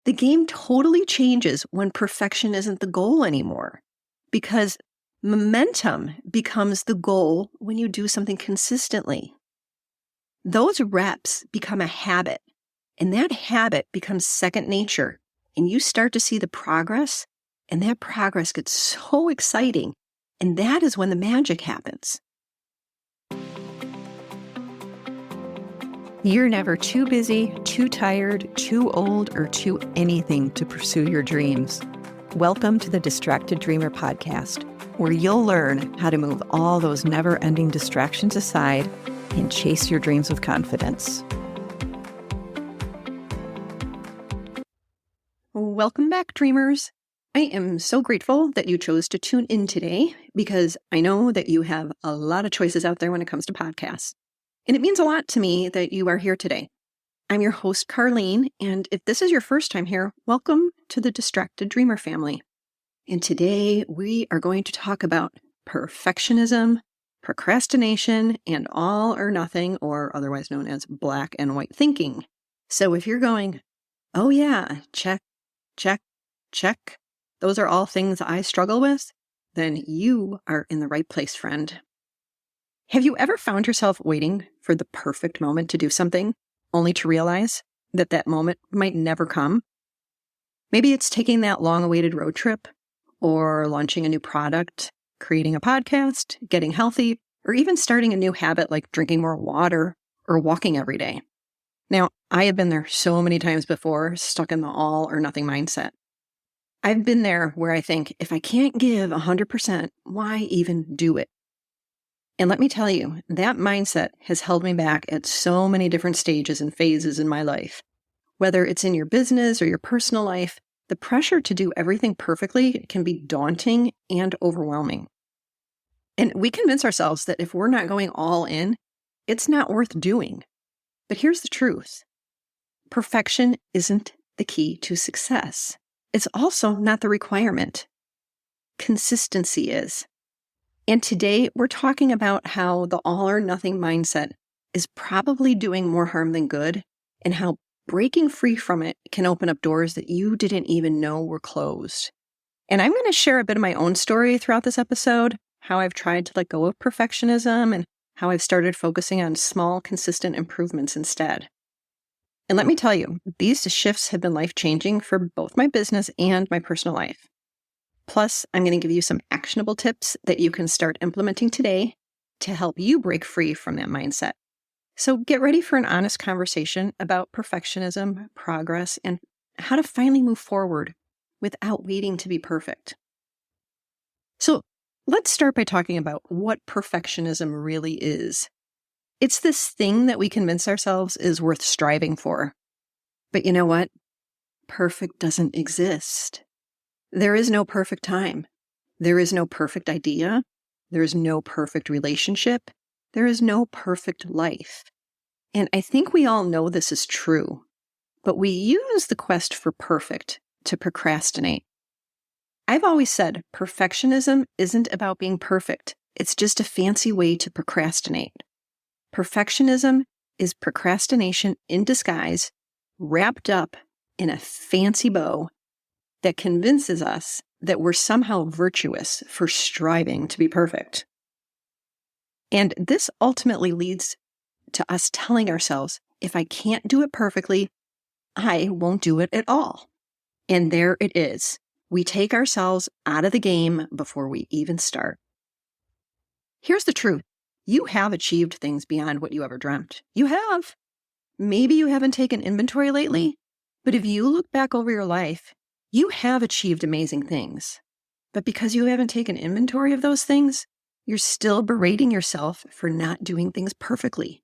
The game totally changes when perfection isn't the goal anymore, because momentum becomes the goal when you do something consistently. Those reps become a habit, and that habit becomes second nature, and you start to see the progress, and that progress gets so exciting, and that is when the magic happens. You're never too busy, too tired, too old, or too anything to pursue your dreams. Welcome to the Distracted Dreamer podcast, where you'll learn how to move all those never-ending distractions aside and chase your dreams with confidence. Welcome back, dreamers. I am so grateful that you chose to tune in today because I know that you have a lot of choices out there when it comes to podcasts. And it means a lot to me that you are here today. I'm your host, Carlene, and if this is your first time here, welcome to the Distracted Dreamer family. And today we are going to talk about perfectionism, procrastination, and all or nothing, or otherwise known as black and white thinking. So if you're going, oh yeah, check, check, check, those are all things I struggle with, then you are in the right place, friend. Have you ever found yourself waiting for the perfect moment to do something, only to realize that that moment might never come? Maybe it's taking that long-awaited road trip, or launching a new product, creating a podcast, getting healthy, or even starting a new habit like drinking more water or walking every day. Now, I have been there so many times before, stuck in the all or nothing mindset. I've been there where I think, if I can't give 100%, why even do it? And let me tell you, that mindset has held me back at so many different stages and phases in my life. Whether it's in your business or your personal life, the pressure to do everything perfectly can be daunting and overwhelming. And we convince ourselves that if we're not going all in, it's not worth doing. But here's the truth. Perfection isn't the key to success. It's also not the requirement. Consistency is. And today we're talking about how the all or nothing mindset is probably doing more harm than good, and how breaking free from it can open up doors that you didn't even know were closed. And I'm going to share a bit of my own story throughout this episode, how I've tried to let go of perfectionism and how I've started focusing on small, consistent improvements instead. And let me tell you, these shifts have been life-changing for both my business and my personal life. Plus, I'm going to give you some actionable tips that you can start implementing today to help you break free from that mindset. So get ready for an honest conversation about perfectionism, progress, and how to finally move forward without waiting to be perfect. So let's start by talking about what perfectionism really is. It's this thing that we convince ourselves is worth striving for. But you know what? Perfect doesn't exist. There is no perfect time. There is no perfect idea. There is no perfect relationship. There is no perfect life. And I think we all know this is true, but we use the quest for perfect to procrastinate. I've always said perfectionism isn't about being perfect. It's just a fancy way to procrastinate. Perfectionism is procrastination in disguise, wrapped up in a fancy bow that convinces us that we're somehow virtuous for striving to be perfect. And this ultimately leads to us telling ourselves, if I can't do it perfectly, I won't do it at all. And there it is. We take ourselves out of the game before we even start. Here's the truth. You have achieved things beyond what you ever dreamt. You have. Maybe you haven't taken inventory lately, but if you look back over your life, you have achieved amazing things. But because you haven't taken inventory of those things, you're still berating yourself for not doing things perfectly.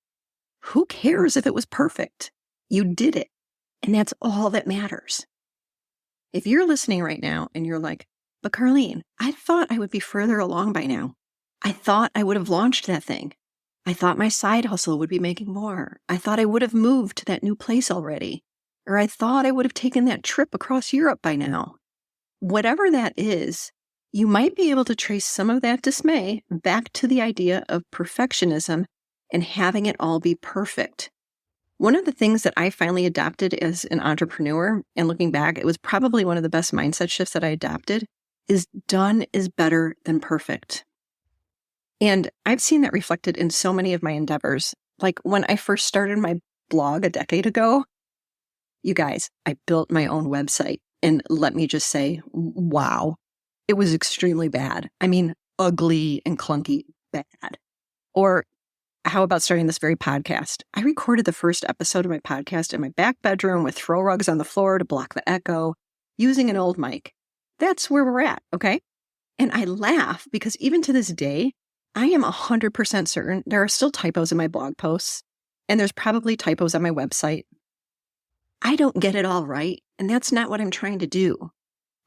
Who cares if it was perfect? You did it, and that's all that matters. If you're listening right now and you're like, but Carlene, I thought I would be further along by now. I thought I would have launched that thing. I thought my side hustle would be making more. I thought I would have moved to that new place already. Or I thought I would have taken that trip across Europe by now. Whatever that is, you might be able to trace some of that dismay back to the idea of perfectionism and having it all be perfect. One of the things that I finally adopted as an entrepreneur, and looking back, it was probably one of the best mindset shifts that I adopted, is done is better than perfect. And I've seen that reflected in so many of my endeavors. Like when I first started my blog a decade ago, you guys, I built my own website. And let me just say, wow, it was extremely bad. I mean, ugly and clunky bad. Or how about starting this very podcast? I recorded the first episode of my podcast in my back bedroom with throw rugs on the floor to block the echo, using an old mic. That's where we're at, okay? And I laugh because even to this day, I am 100% certain there are still typos in my blog posts, and there's probably typos on my website. I don't get it all right, and that's not what I'm trying to do.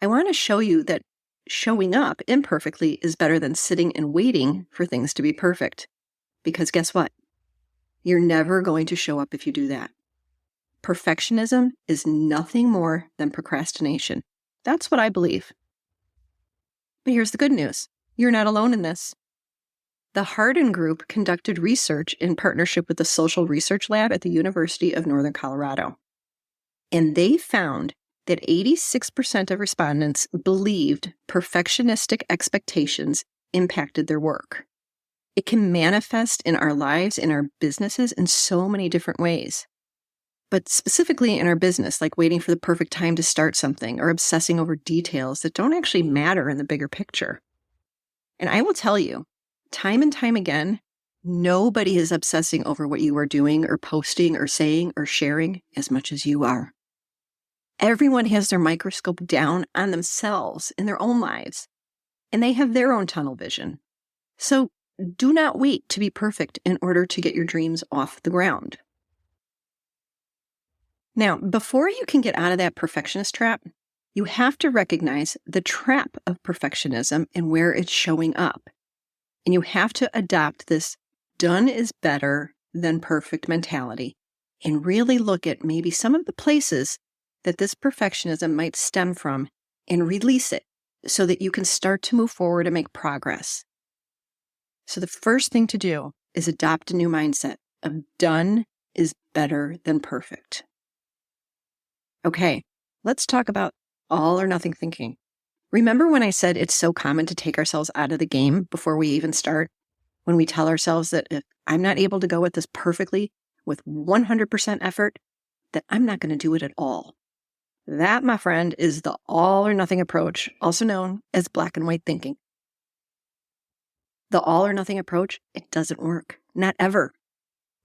I want to show you that showing up imperfectly is better than sitting and waiting for things to be perfect. Because guess what? You're never going to show up if you do that. Perfectionism is nothing more than procrastination. That's what I believe. But here's the good news. You're not alone in this. The Hardin Group conducted research in partnership with the Social Research Lab at the University of Northern Colorado. And they found that 86% of respondents believed perfectionistic expectations impacted their work. It can manifest in our lives, in our businesses, in so many different ways. But specifically in our business, like waiting for the perfect time to start something or obsessing over details that don't actually matter in the bigger picture. And I will tell you, time and time again, nobody is obsessing over what you are doing or posting or saying or sharing as much as you are. Everyone has their microscope down on themselves in their own lives, and they have their own tunnel vision. So do not wait to be perfect in order to get your dreams off the ground. Now, before you can get out of that perfectionist trap, you have to recognize the trap of perfectionism and where it's showing up. And you have to adopt this done is better than perfect mentality and really look at maybe some of the places that this perfectionism might stem from and release it so that you can start to move forward and make progress. So the first thing to do is adopt a new mindset of done is better than perfect. Okay, let's talk about all or nothing thinking. Remember when I said it's so common to take ourselves out of the game before we even start? When we tell ourselves that if I'm not able to go at this perfectly with 100% effort, that I'm not going to do it at all. That, my friend, is the all or nothing approach, also known as black and white thinking. The all or nothing approach, it doesn't work. Not ever.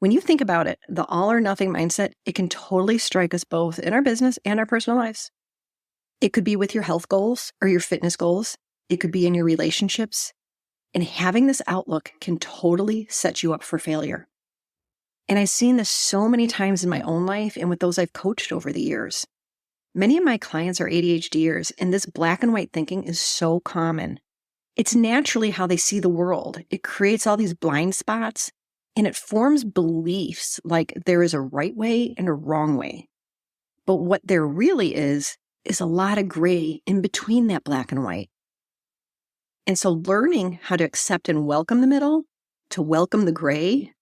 When you think about it, the all or nothing mindset, it can totally strike us both in our business and our personal lives. It could be with your health goals or your fitness goals. It could be in your relationships. And having this outlook can totally set you up for failure. And I've seen this so many times in my own life and with those I've coached over the years. Many of my clients are ADHDers, and this black and white thinking is so common. It's naturally how they see the world. It creates all these blind spots, and it forms beliefs like there is a right way and a wrong way. But what there really is a lot of gray in between that black and white. And so learning how to accept and welcome the middle, to welcome the gray,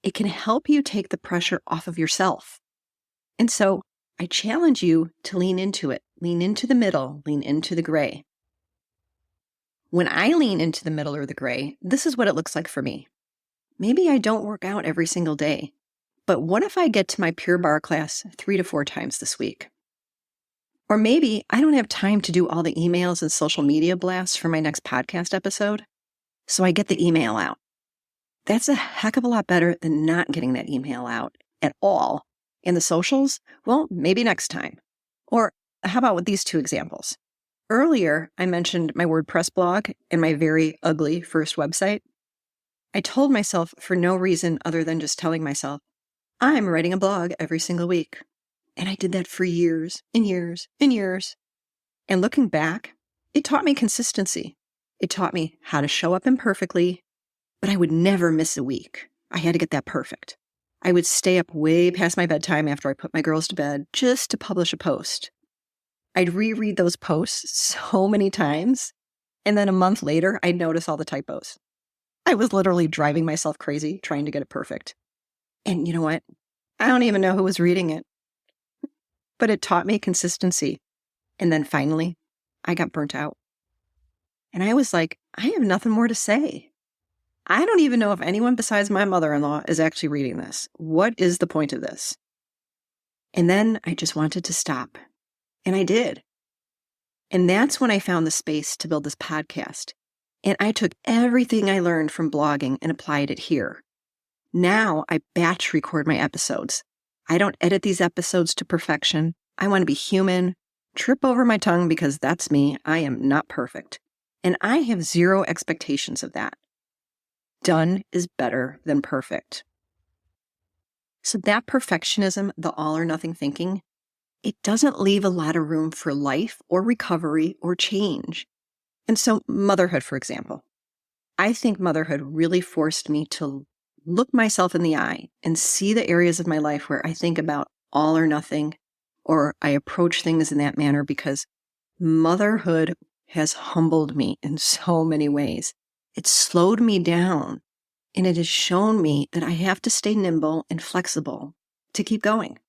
it can help you take the pressure off of yourself. And so I challenge you to lean into it. Lean into the middle, lean into the gray. When I lean into the middle or the gray, this is what it looks like for me. Maybe I don't work out every single day, but what if I get to my Pure Barre class 3 to 4 times this week? Or maybe I don't have time to do all the emails and social media blasts for my next podcast episode, so I get the email out. That's a heck of a lot better than not getting that email out at all. And the socials, well, maybe next time. Or how about with these 2 examples? Earlier, I mentioned my WordPress blog and my very ugly first website. I told myself for no reason other than just telling myself, I'm writing a blog every single week. And I did that for years and years and years. And looking back, it taught me consistency. It taught me how to show up imperfectly, but I would never miss a week. I had to get that perfect. I would stay up way past my bedtime after I put my girls to bed just to publish a post. I'd reread those posts so many times, and then a month later, I'd notice all the typos. I was literally driving myself crazy trying to get it perfect. And you know what? I don't even know who was reading it, but it taught me consistency. And then finally, I got burnt out. And I was like, I have nothing more to say. I don't even know if anyone besides my mother-in-law is actually reading this. What is the point of this? And then I just wanted to stop. And I did. And that's when I found the space to build this podcast. And I took everything I learned from blogging and applied it here. Now I batch record my episodes. I don't edit these episodes to perfection. I want to be human, trip over my tongue because that's me. I am not perfect. And I have zero expectations of that. Done is better than perfect. So that perfectionism, the all or nothing thinking, it doesn't leave a lot of room for life or recovery or change. And so motherhood, for example, I think motherhood really forced me to look myself in the eye and see the areas of my life where I think about all or nothing, or I approach things in that manner, because motherhood has humbled me in so many ways. It slowed me down, and it has shown me that I have to stay nimble and flexible to keep going.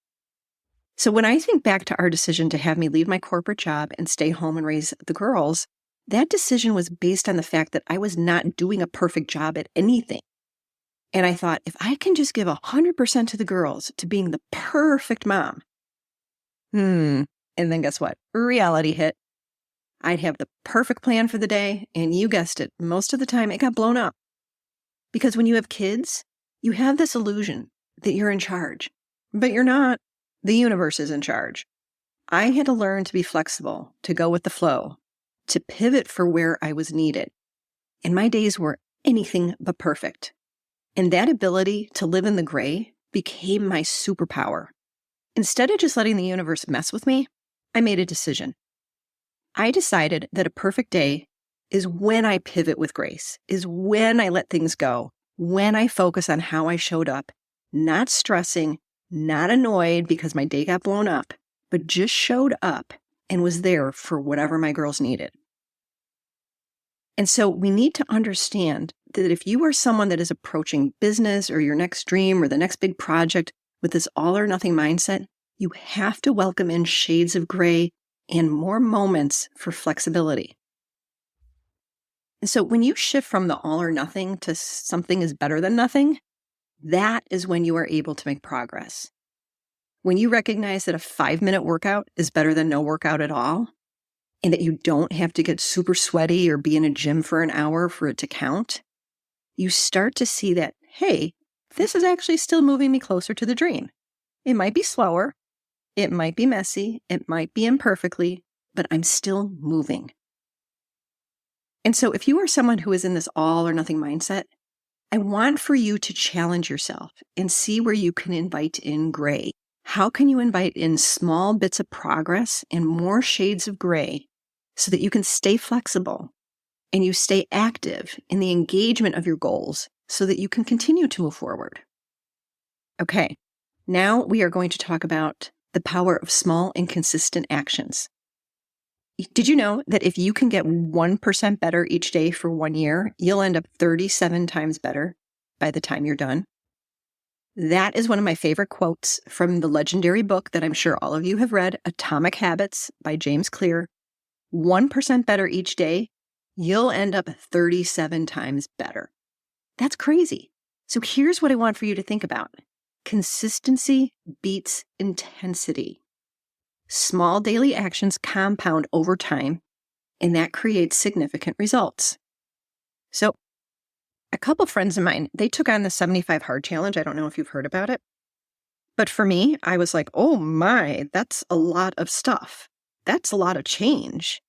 So when I think back to our decision to have me leave my corporate job and stay home and raise the girls, that decision was based on the fact that I was not doing a perfect job at anything. And I thought, if I can just give 100% to the girls, to being the perfect mom. And then guess what? Reality hit. I'd have the perfect plan for the day, and you guessed it, most of the time it got blown up. Because when you have kids, you have this illusion that you're in charge, but you're not. The universe is in charge. I had to learn to be flexible, to go with the flow, to pivot for where I was needed. And my days were anything but perfect. And that ability to live in the gray became my superpower. Instead of just letting the universe mess with me, I made a decision. I decided that a perfect day is when I pivot with grace, is when I let things go, when I focus on how I showed up, not stressing, not annoyed because my day got blown up, but just showed up and was there for whatever my girls needed. And so we need to understand that if you are someone that is approaching business or your next dream or the next big project with this all or nothing mindset, you have to welcome in shades of gray and more moments for flexibility. And so when you shift from the all or nothing to something is better than nothing, that is when you are able to make progress. When you recognize that a 5-minute workout is better than no workout at all, and that you don't have to get super sweaty or be in a gym for an hour for it to count, you start to see that, hey, this is actually still moving me closer to the dream. It might be slower, it might be messy, it might be imperfectly, but I'm still moving. And so if you are someone who is in this all or nothing mindset, I want for you to challenge yourself and see where you can invite in gray. How can you invite in small bits of progress and more shades of gray so that you can stay flexible and you stay active in the engagement of your goals so that you can continue to move forward? Okay, now we are going to talk about the power of small and consistent actions. Did you know that if you can get 1% better each day for 1 year, you'll end up 37 times better by the time you're done? That is one of my favorite quotes from the legendary book that I'm sure all of you have read, Atomic Habits by James Clear. 1% better each day, you'll end up 37 times better. That's crazy. So here's what I want for you to think about. Consistency beats intensity. Small daily actions compound over time, and that creates significant results. So a couple friends of mine, they took on the 75 Hard Challenge. I don't know if you've heard about it. But for me, I was like, oh my, that's a lot of stuff. That's a lot of change.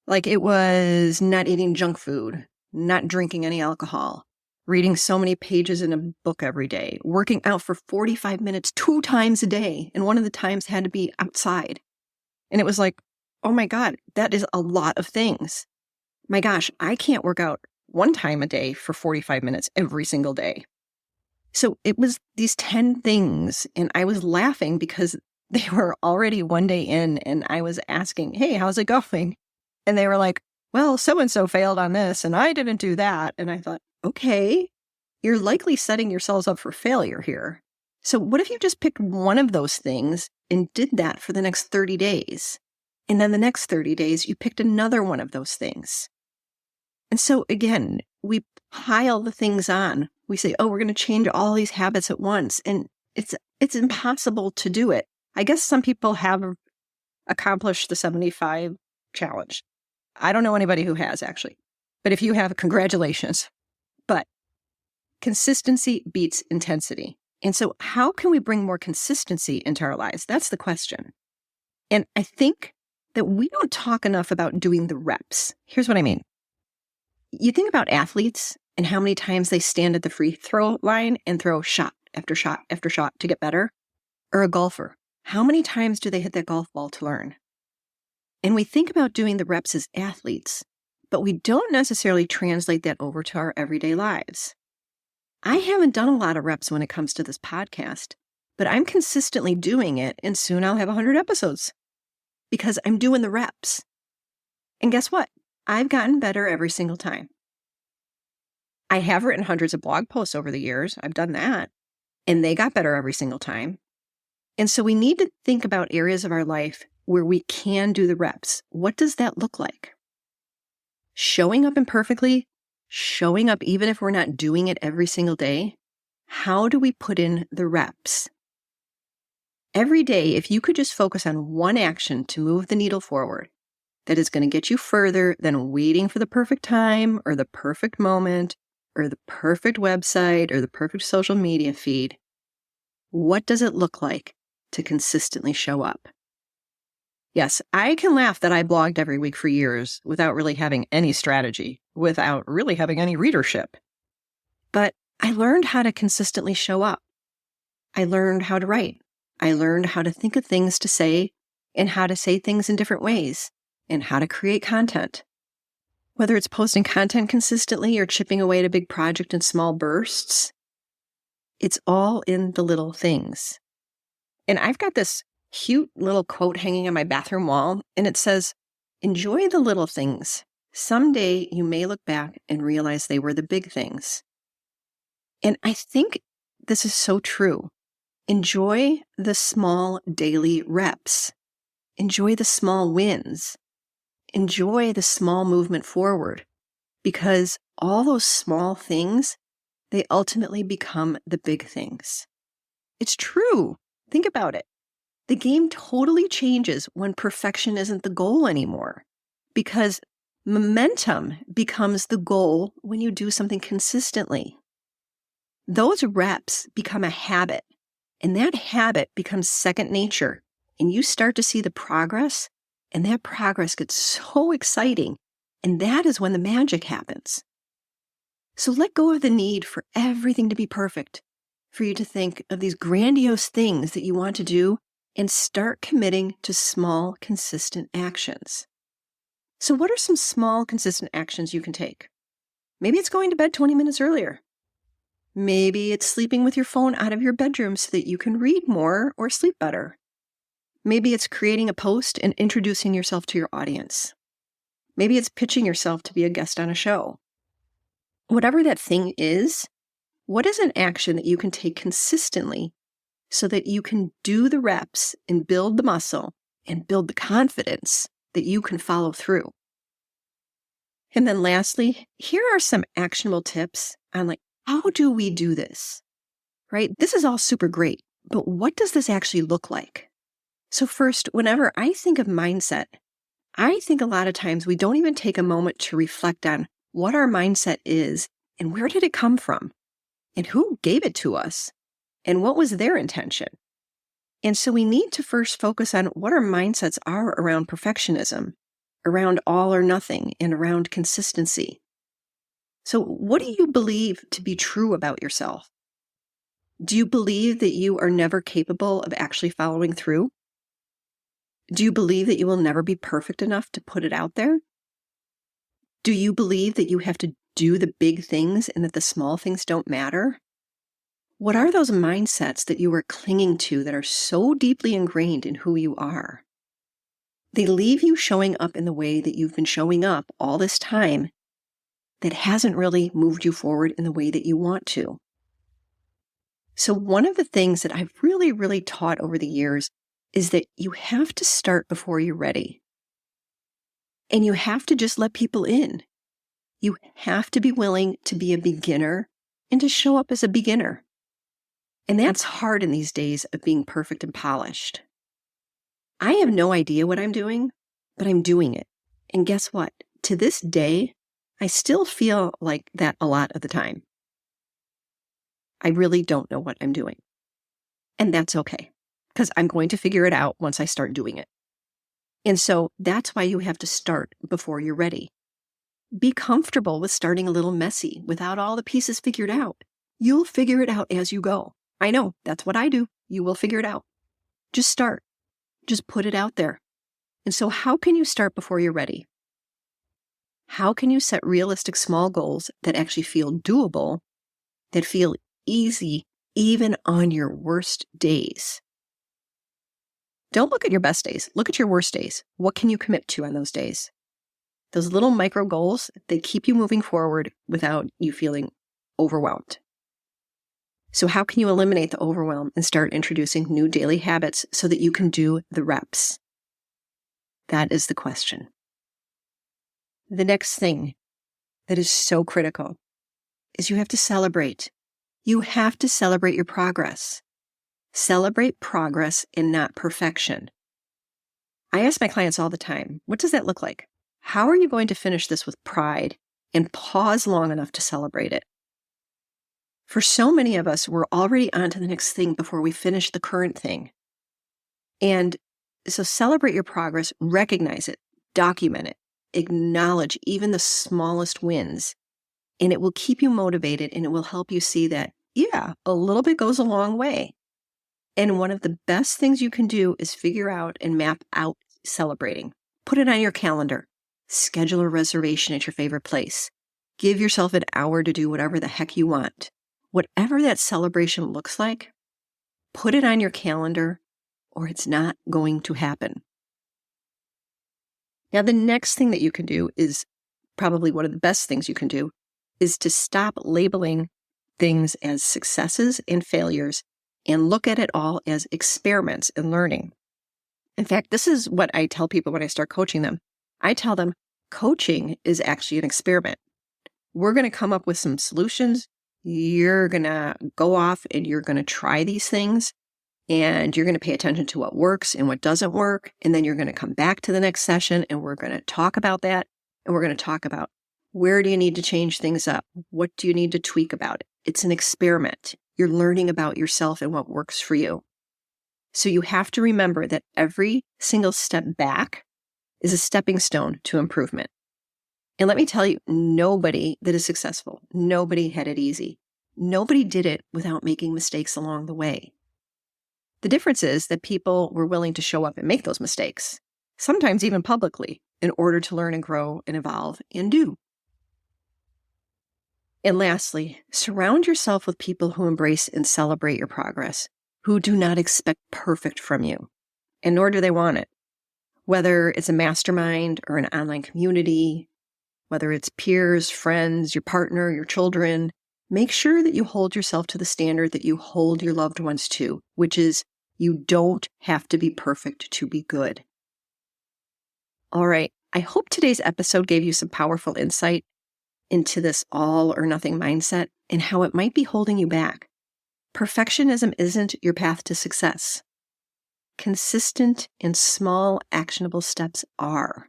Like it was not eating junk food, not drinking any alcohol, reading so many pages in a book every day, working out for 45 minutes 2 times a day. And one of the times had to be outside. And it was like, oh my God, that is a lot of things. My gosh, I can't work out 1 time a day for 45 minutes every single day. So it was these 10 things, and I was laughing because they were already 1 day in, and I was asking, hey, how's it going? And they were like, well, so-and-so failed on this, and I didn't do that. And I thought, okay, you're likely setting yourselves up for failure here. So what if you just picked one of those things and did that for the next 30 days? And then the next 30 days, you picked another one of those things. And so again, we pile the things on. We say, oh, we're going to change all these habits at once. And it's impossible to do it. I guess some people have accomplished the 75 challenge. I don't know anybody who has, actually. But if you have, congratulations. But consistency beats intensity. And so how can we bring more consistency into our lives? That's the question. And I think that we don't talk enough about doing the reps. Here's what I mean. You think about athletes and how many times they stand at the free throw line and throw shot after shot after shot to get better. Or a golfer. How many times do they hit that golf ball to learn? And we think about doing the reps as athletes, but we don't necessarily translate that over to our everyday lives. I haven't done a lot of reps when it comes to this podcast, but I'm consistently doing it, and soon I'll have 100 episodes because I'm doing the reps. And guess what? I've gotten better every single time. I have written hundreds of blog posts over the years. I've done that, and they got better every single time. And so we need to think about areas of our life where we can do the reps. What does that look like? Showing up imperfectly, showing up even if we're not doing it every single day. How do we put in the reps? Every day, if you could just focus on one action to move the needle forward, that is going to get you further than waiting for the perfect time or the perfect moment or the perfect website or the perfect social media feed, what does it look like to consistently show up? Yes, I can laugh that I blogged every week for years without really having any strategy, without really having any readership. But I learned how to consistently show up. I learned how to write. I learned how to think of things to say and how to say things in different ways and how to create content. Whether it's posting content consistently or chipping away at a big project in small bursts, it's all in the little things. And I've got this cute little quote hanging on my bathroom wall, and it says, "Enjoy the little things. Someday you may look back and realize they were the big things." And I think this is so true. Enjoy the small daily reps. Enjoy the small wins. Enjoy the small movement forward, because all those small things, they ultimately become the big things. It's true. Think about it. The game totally changes when perfection isn't the goal anymore, because momentum becomes the goal when you do something consistently. Those reps become a habit, and that habit becomes second nature, and you start to see the progress, and that progress gets so exciting, and that is when the magic happens. So let go of the need for everything to be perfect, for you to think of these grandiose things that you want to do, and start committing to small, consistent actions. So what are some small, consistent actions you can take? Maybe it's going to bed 20 minutes earlier. Maybe it's sleeping with your phone out of your bedroom so that you can read more or sleep better. Maybe it's creating a post and introducing yourself to your audience. Maybe it's pitching yourself to be a guest on a show. Whatever that thing is, what is an action that you can take consistently so that you can do the reps and build the muscle and build the confidence that you can follow through? And then lastly, here are some actionable tips on how do we do this, right? This is all super great, but what does this actually look like? So first, whenever I think of mindset, I think a lot of times we don't even take a moment to reflect on what our mindset is and where did it come from and who gave it to us and what was their intention. And so we need to first focus on what our mindsets are around perfectionism, around all or nothing, and around consistency. So what do you believe to be true about yourself? Do you believe that you are never capable of actually following through? Do you believe that you will never be perfect enough to put it out there? Do you believe that you have to do the big things and that the small things don't matter? What are those mindsets that you are clinging to that are so deeply ingrained in who you are? They leave you showing up in the way that you've been showing up all this time that hasn't really moved you forward in the way that you want to. So one of the things that I've really taught over the years is that you have to start before you're ready. And you have to just let people in. You have to be willing to be a beginner and to show up as a beginner. And that's hard in these days of being perfect and polished. I have no idea what I'm doing, but I'm doing it. And guess what? To this day, I still feel like that a lot of the time. I really don't know what I'm doing. And that's okay, because I'm going to figure it out once I start doing it. And so that's why you have to start before you're ready. Be comfortable with starting a little messy without all the pieces figured out. You'll figure it out as you go. I know, that's what I do. You will figure it out. Just start. Just put it out there. And so how can you start before you're ready? How can you set realistic small goals that actually feel doable, that feel easy even on your worst days? Don't look at your best days. Look at your worst days. What can you commit to on those days? Those little micro goals, they keep you moving forward without you feeling overwhelmed. So how can you eliminate the overwhelm and start introducing new daily habits so that you can do the reps? That is the question. The next thing that is so critical is you have to celebrate. You have to celebrate your progress. Celebrate progress and not perfection. I ask my clients all the time, what does that look like? How are you going to finish this with pride and pause long enough to celebrate it? For so many of us, we're already on to the next thing before we finish the current thing. And so celebrate your progress, recognize it, document it, acknowledge even the smallest wins, and it will keep you motivated and it will help you see that, yeah, a little bit goes a long way. And one of the best things you can do is figure out and map out celebrating. Put it on your calendar. Schedule a reservation at your favorite place. Give yourself an hour to do whatever the heck you want. Whatever that celebration looks like, put it on your calendar or it's not going to happen. Now, the next thing that you can do is probably one of the best things you can do is to stop labeling things as successes and failures and look at it all as experiments and learning. In fact, this is what I tell people when I start coaching them. I tell them coaching is actually an experiment. We're going to come up with some solutions. You're going to go off and you're going to try these things and you're going to pay attention to what works and what doesn't work. And then you're going to come back to the next session and we're going to talk about that. And we're going to talk about where do you need to change things up? What do you need to tweak about it? It's an experiment. You're learning about yourself and what works for you. So you have to remember that every single step back is a stepping stone to improvement. And let me tell you, nobody that is successful, nobody had it easy. Nobody did it without making mistakes along the way. The difference is that people were willing to show up and make those mistakes, sometimes even publicly, in order to learn and grow and evolve and do. And lastly, surround yourself with people who embrace and celebrate your progress, who do not expect perfect from you, and nor do they want it. Whether it's a mastermind or an online community, whether it's peers, friends, your partner, your children, make sure that you hold yourself to the standard that you hold your loved ones to, which is you don't have to be perfect to be good. All right, I hope today's episode gave you some powerful insight into this all or nothing mindset and how it might be holding you back. Perfectionism isn't your path to success. Consistent and small actionable steps are.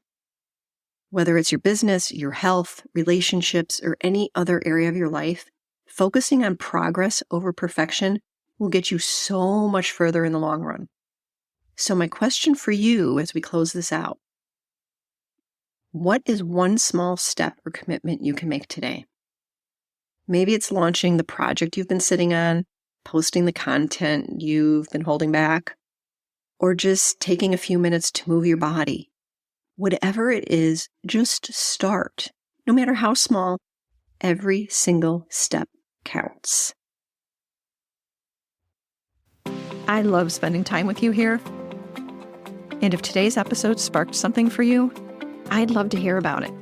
Whether it's your business, your health, relationships, or any other area of your life, focusing on progress over perfection will get you so much further in the long run. So my question for you as we close this out, what is one small step or commitment you can make today? Maybe it's launching the project you've been sitting on, posting the content you've been holding back, or just taking a few minutes to move your body. Whatever it is, just start. No matter how small, every single step counts. I love spending time with you here. And if today's episode sparked something for you, I'd love to hear about it.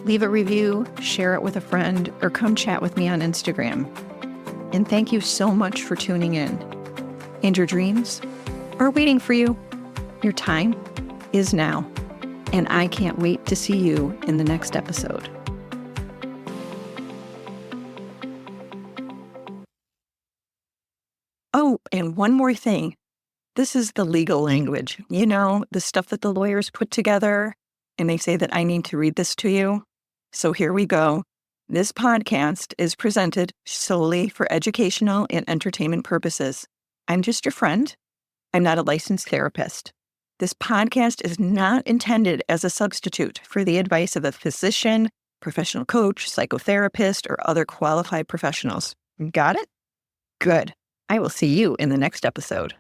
Leave a review, share it with a friend, or come chat with me on Instagram. And thank you so much for tuning in. And your dreams are waiting for you. Your time is now. And I can't wait to see you in the next episode. Oh, and one more thing. This is the legal language. You know, the stuff that the lawyers put together, and they say that I need to read this to you. So here we go. This podcast is presented solely for educational and entertainment purposes. I'm just your friend. I'm not a licensed therapist. This podcast is not intended as a substitute for the advice of a physician, professional coach, psychotherapist, or other qualified professionals. Got it? Good. I will see you in the next episode.